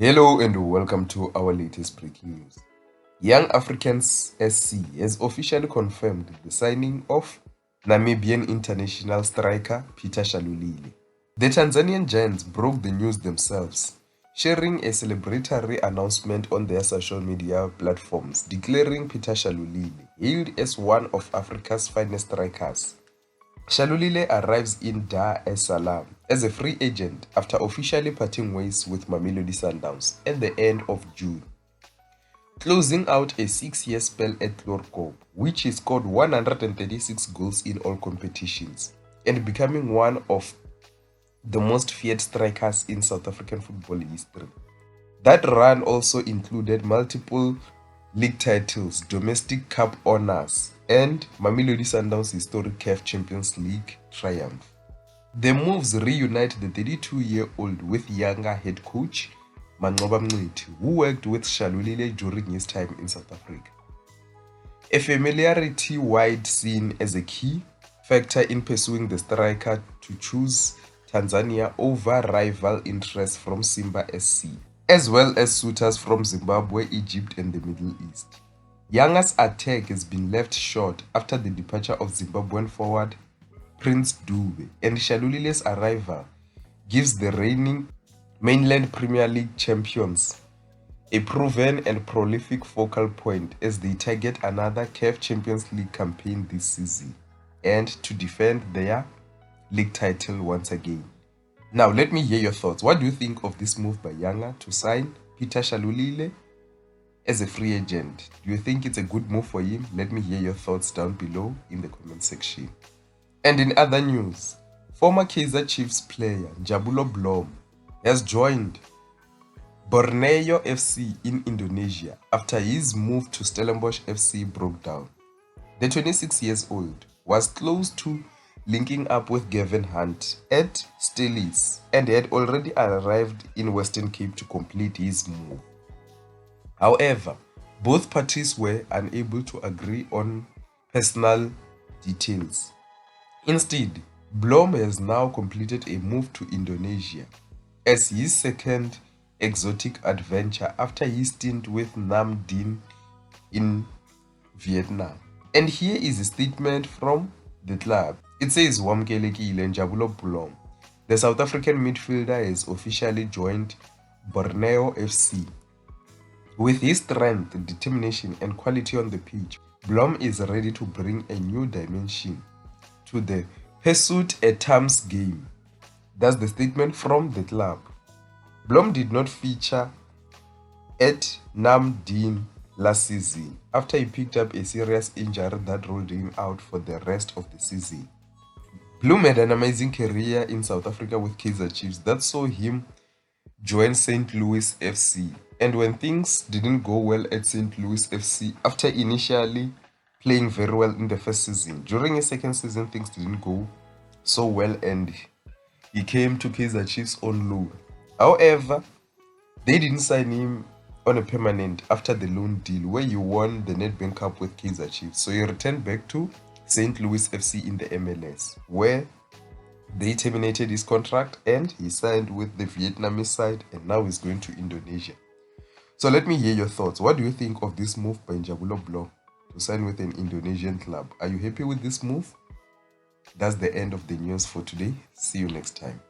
Hello and welcome to our latest breaking news. Young Africans SC has officially confirmed the signing of Namibian international striker Peter Shalulile. The Tanzanian Giants broke the news themselves, sharing a celebratory announcement on their social media platforms declaring Peter Shalulile hailed as one of Africa's finest strikers. Shalulile arrives in Dar es Salaam as a free agent after officially parting ways with Mamelodi Sundowns at the end of June, closing out a 6-year spell at Chlorkop, which he scored 136 goals in all competitions and becoming one of the most feared strikers in South African football history. That run also included multiple league titles, domestic cup honors, and Mamelodi Sundowns' historic CAF Champions League triumph. The moves reunite the 32-year-old with younger head coach Manqoba Mngqithi, who worked with Shalulile during his time in South Africa. A familiarity wide seen as a key factor in pursuing the striker to choose Tanzania over rival interests from Simba SC, as well as suitors from Zimbabwe, Egypt, and the Middle East. Yanga's attack has been left short after the departure of Zimbabwean forward Prince Dube, and Shalulile's arrival gives the reigning mainland Premier League champions a proven and prolific focal point as they target another CAF Champions League campaign this season and to defend their league title once again. Now, let me hear your thoughts. What do you think of this move by Yanga to sign Peter Shalulile as a free agent? Do you think it's a good move for him? Let me hear your thoughts down below in the comment section. And in other news, former Kaizer Chiefs player Njabulo Blom has joined Borneo FC in Indonesia after his move to Stellenbosch FC broke down. The 26 years old was close to linking up with Gavin Hunt at Stelis and had already arrived in Western Cape to complete his move. However, both parties were unable to agree on personal details. Instead, Blom has now completed a move to Indonesia as his second exotic adventure after his stint with Nam Dinh in Vietnam. And here is a statement from the club. It says, "Wamkelekile Njabulo Blom, the South African midfielder has officially joined Borneo FC. With his strength, determination, and quality on the pitch, Blom is ready to bring a new dimension to the Pursuit at Times game." That's the statement from the club. Blom did not feature at Nam Dinh last season after he picked up a serious injury that ruled him out for the rest of the season. Blom had an amazing career in South Africa with Kaizer Chiefs that saw him join St. Louis FC. And when things didn't go well at St. Louis FC after initially playing very well in the first season, during his second season things didn't go so well and he came to Kaizer Chiefs on loan. However, they didn't sign him on a permanent after the loan deal where he won the Nedbank Cup with Kaizer Chiefs. So he returned back to St. Louis FC in the MLS, where they terminated his contract and he signed with the Vietnamese side, and now he's going to Indonesia. So let me hear your thoughts. What do you think of this move by Njabulo Blom to sign with an Indonesian club? Are you happy with this move? That's the end of the news for today. See you next time.